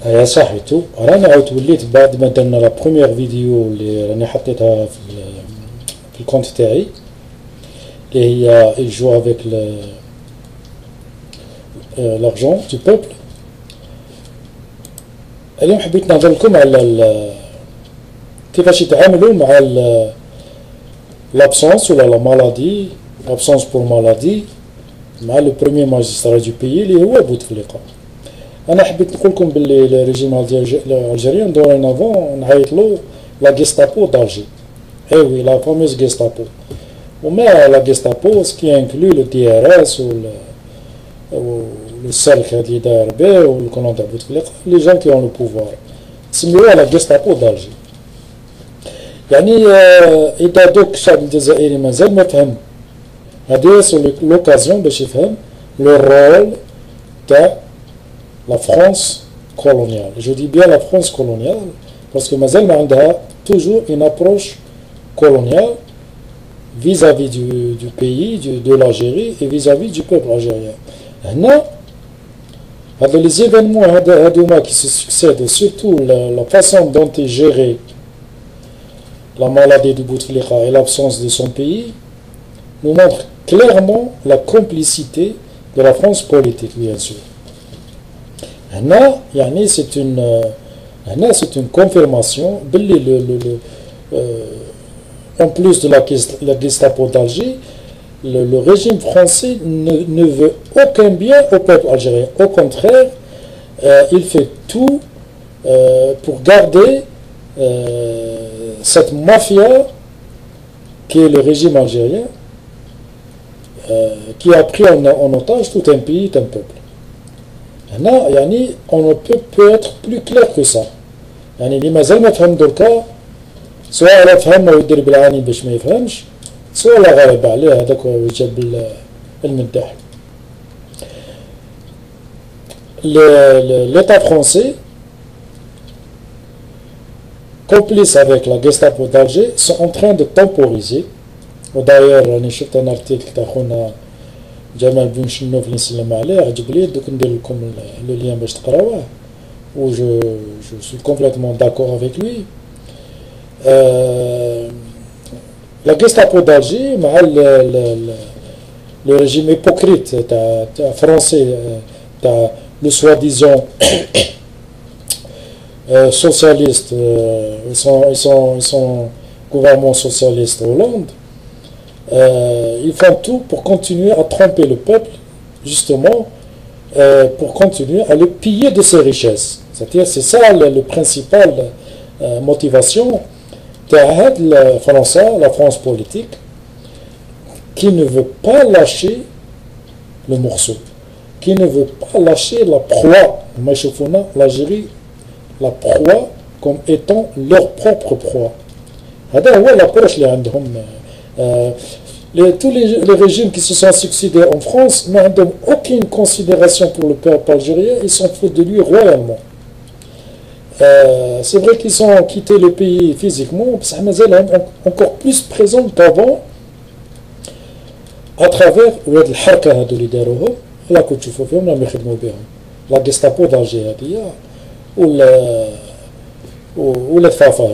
يا صاحبي رانا عاود وليت بعد ما درنا لا بروميير فيديو اللي راني حطيتها في الكونت تاعي اللي هي الجو افيك l'argent du peuple. اليوم حبيت نهضر لكم على كيفاش يتعاملوا مع l'absence ولا لا مالادي l'absence pour maladie مع لو بروميير ماجسترا دو بيي اللي هو بوتفليقه. انا حبيت نقول لكم باللي الريجيم الجيريان دورينافون نعيط له لا جيستابو دالجي. اي وي لا فاموز جيستابو. وما لا جيستابو سكي انكلو لو دي ار اس و le cercle اللي داير به والكولون تاع بوتفليقه لي جون كي اون لو بوفوار سميوها لا جيستابو دالجي. يعني اذا دوك الشعب الجزائري مازال ما فهم هذه سو لوكازيون باش يفهم لو رول تاع لا فرانس كولونيال. جو دي بيان لا فرانس كولونيال باسكو مازال ما عندها توجور اون ابروش كولونيال vis-à-vis du pays, de l'Algérie et vis-à-vis du peuple algérien. هنا هذا les événements هذوما qui se succèdent, surtout la façon dont est gérée la maladie du Bouteflika et l'absence de son pays, nous montrent clairement la complicité de la France politique, bien sûr. هنا يعني c'est une confirmation en plus de la Gestapo d'Alger, le régime français ne veut aucun bien au peuple algérien. Au contraire, il fait tout pour garder cette mafia qui est le régime algérien, qui a pris en otage tout un pays, tout un peuple. Là, on ne peut être plus clair que ça. اللي مازال ما فهم دركا سواء لا فهم ويدير بالعاني باش ما يفهمش، سواء لا غالب عليه هذاك ويجاب المداح. L'État français, complice avec la Gestapo d'Alger, sont en train de temporiser. D'ailleurs, راني شفت un article تاع خونا جمال بن شنوف اللي نسلم عليه عجب لي، دوك ندير لكم لو لين باش تقراوه. Où je suis complètement d'accord avec lui. La Gestapo d'Alger, le régime hypocrite français, le soi-disant socialiste, ils sont gouvernement socialiste Hollande, ils font tout pour continuer à tromper le peuple, justement, pour continuer à le piller de ses richesses. C'est-à-dire, c'est ça le principal motivation de la France politique, qui ne veut pas lâcher le morceau, qui ne veut pas lâcher la proie. L'Algérie, la proie comme étant leur propre proie. Tous les régimes qui se sont succédés en France n'ont aucune considération pour le peuple algérien, ils s'en foutent de lui royalement. C'est vrai qu'ils ont quitté le pays physiquement, mais ils sont encore plus présents qu'avant à travers la Gestapo d'Alger ou la Fafa.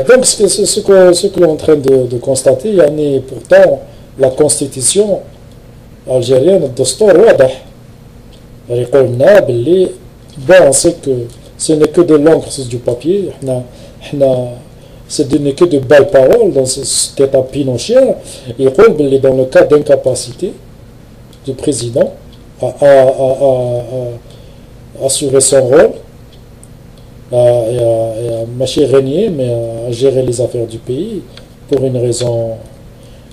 Donc ce que l'on est en train de constater, pourtant la constitution algérienne de Dostor واضح. Bon, on sait que ce n'est que de l'encre sur du papier, ce n'est que de belles paroles dans cet état pinochet. Il dit dans le cas d'incapacité du président à assurer son rôle, et à marcher régner, mais à gérer les affaires du pays pour une raison,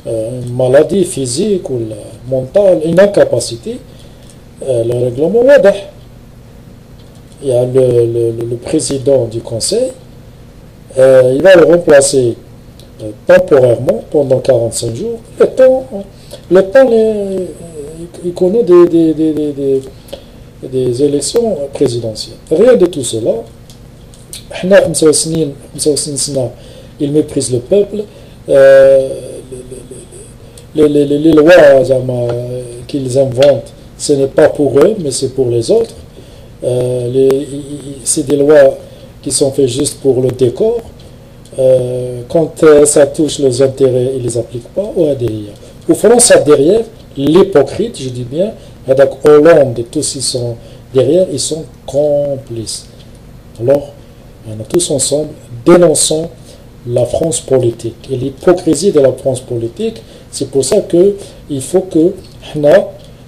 une maladie physique ou mentale, une incapacité, le règlement واضح. Il y a le président du conseil, il va le remplacer temporairement pendant 45 jours. Le temps il connaît des élections présidentielles. Rien de tout cela. Il méprise le peuple. Les lois qu'ils inventent, ce n'est pas pour eux, mais c'est pour les autres. C'est des lois qui sont faites juste pour le décor. Quand ça touche les intérêts, ils ne les appliquent pas. Au fond, ça derrière, l'hypocrite, je dis bien, avec Hollande et tous ils sont derrière, ils sont complices. Alors, nous tous ensemble, dénonçons la France politique et l'hypocrisie de la France politique. C'est pour ça qu'il faut que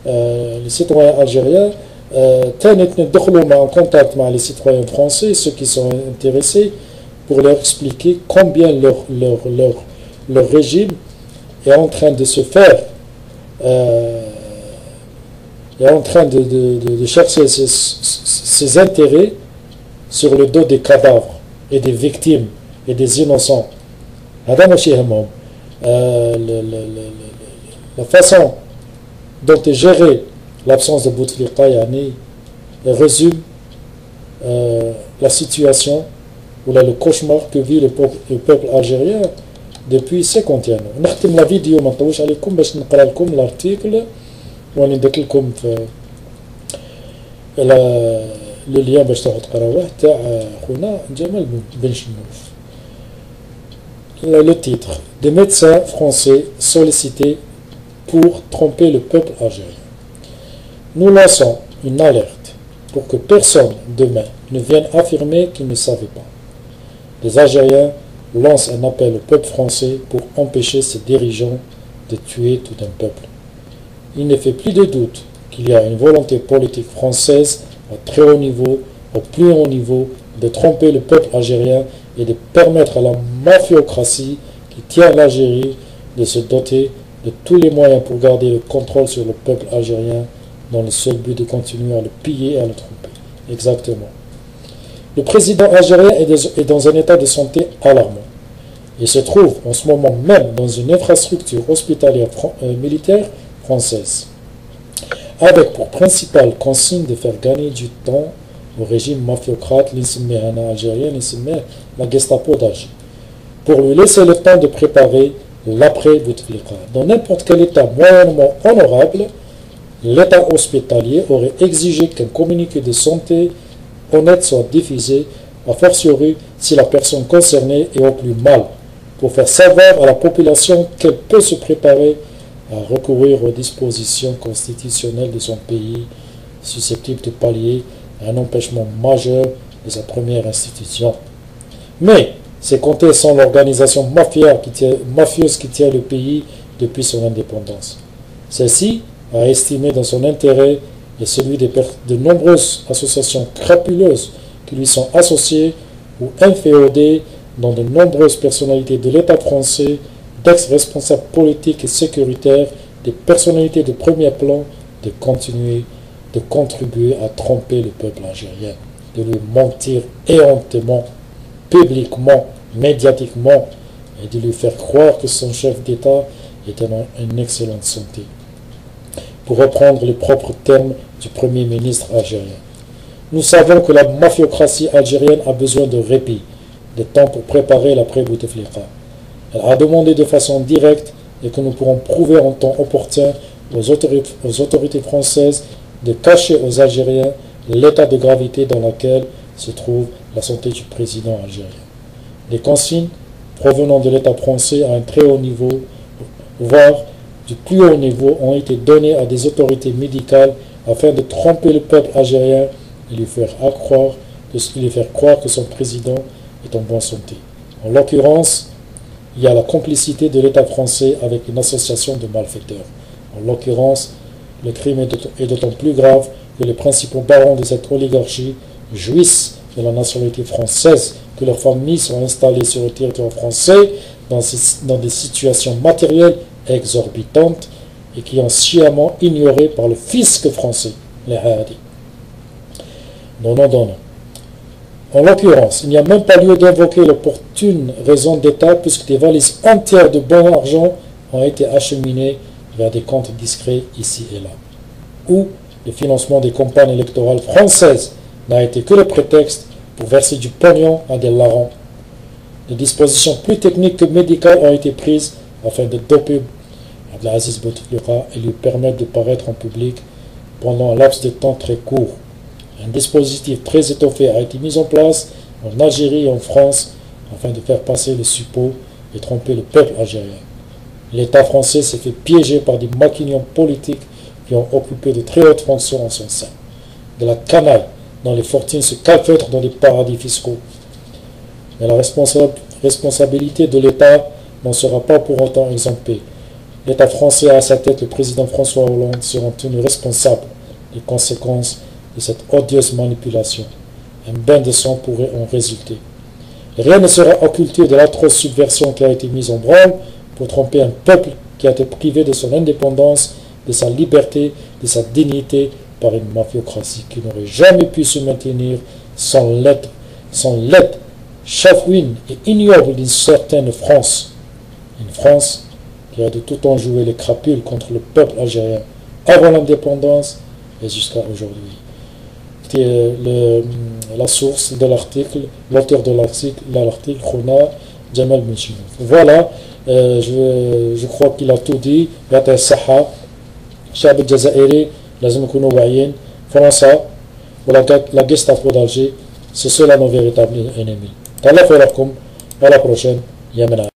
les citoyens algériens en contact avec les citoyens français, ceux qui sont intéressés, pour leur expliquer combien leur régime est en train de se faire, est en train de chercher ses intérêts sur le dos des cadavres et des victimes et des innocents. La façon dont est gérée l'absence de Bouteflika résume la situation ou le cauchemar que vit le peuple algérien depuis 51 ans. نختم la vidéo ما نطولش عليكم باش نقرا لكم l'article واني ندير لكم في le lien باش تقعدوا تقراوه تاع خونا جمال بن شنوف. Le titre: des médecins français sollicités pour tromper le peuple algérien. Nous lançons une alerte pour que personne demain ne vienne affirmer qu'il ne savait pas. Les Algériens lancent un appel au peuple français pour empêcher ses dirigeants de tuer tout un peuple. Il ne fait plus de doute qu'il y a une volonté politique française à très haut niveau, au plus haut niveau, de tromper le peuple algérien et de permettre à la mafiocratie qui tient l'Algérie de se doter de tous les moyens pour garder le contrôle sur le peuple algérien dans le seul but de continuer à le piller et à le tromper. Exactement. Le président algérien est dans un état de santé alarmant. Il se trouve en ce moment même dans une infrastructure hospitalière militaire française, avec pour principale consigne de faire gagner du temps au régime mafiocrate algérien, la Gestapo d'Alger, pour lui laisser le temps de préparer l'après-Bouteflika. Dans n'importe quel état moyennement honorable, l'état hospitalier aurait exigé qu'un communiqué de santé honnête soit diffusé, a fortiori si la personne concernée est au plus mal, pour faire savoir à la population qu'elle peut se préparer à recourir aux dispositions constitutionnelles de son pays, susceptibles de pallier un empêchement majeur de sa première institution. Mais c'est compter sans l'organisation mafieuse qui tient le pays depuis son indépendance. Celle-ci a estimé dans son intérêt et celui de nombreuses associations crapuleuses qui lui sont associées ou inféodées dans de nombreuses personnalités de l'État français, d'ex-responsables politiques et sécuritaires, des personnalités de premier plan, de contribuer à tromper le peuple algérien, de lui mentir éhontément, publiquement, médiatiquement, et de lui faire croire que son chef d'État est en une excellente santé. Pour reprendre les propres termes du Premier ministre algérien. Nous savons que la mafiocratie algérienne a besoin de répit, de temps pour préparer l'après-Bouteflika. Elle a demandé de façon directe et que nous pourrons prouver en temps opportun aux autorités françaises de cacher aux Algériens l'état de gravité dans lequel se trouve la santé du président algérien. Des consignes provenant de l'État français à un très haut niveau, voire du plus haut niveau, ont été données à des autorités médicales afin de tromper le peuple algérien et lui faire croire que son président est en bonne santé. En l'occurrence, il y a la complicité de l'État français avec une association de malfaiteurs. En l'occurrence, le crime est d'autant plus grave que les principaux barons de cette oligarchie jouissent de la nationalité française, que leurs familles sont installées sur le territoire français dans des situations matérielles exorbitantes et qui ont sciemment ignoré par le fisc français, les Hadi. Non. En l'occurrence, il n'y a même pas lieu d'invoquer l'opportune raison d'État puisque des valises entières de bon argent ont été acheminées vers des comptes discrets ici et là, où le financement des campagnes électorales françaises n'a été que le prétexte pour verser du pognon à des larrons. Des dispositions plus techniques que médicales ont été prises afin de doper Abdelaziz Bouteflika et lui permettre de paraître en public pendant un laps de temps très court. Un dispositif très étoffé a été mis en place en Algérie et en France afin de faire passer le suppôt et tromper le peuple algérien. L'État français s'est fait piéger par des maquignons politiques qui ont occupé de très hautes fonctions en son sein. De la canaille dont les fortunes se calfeutrent dans les paradis fiscaux. Mais la responsabilité de l'État n'en sera pas pour autant exemptée. L'État français a à sa tête le président François Hollande seront tenus responsables des conséquences de cette odieuse manipulation. Un bain de sang pourrait en résulter. Rien ne sera occulté de l'atroce subversion qui a été mise en branle pour tromper un peuple qui a été privé de son indépendance, de sa liberté, de sa dignité par une mafiocratie qui n'aurait jamais pu se maintenir sans l'aide chafouine et ignoble d'une certaine France. Une France qui a de tout temps joué les crapules contre le peuple algérien avant l'indépendance et jusqu'à aujourd'hui. C'était la source de l'article, l'auteur de l'article, Khona Jamal Benchimoun. Voilà, je crois qu'il a tout dit. يعطيه الصحة. الشعب الجزائري لازم يكونوا واعيين. فرنسا ولا Gestapo d'Alger, c'est cela nos véritables ennemis. تهلاو في روحكم. À la prochaine. يا منى.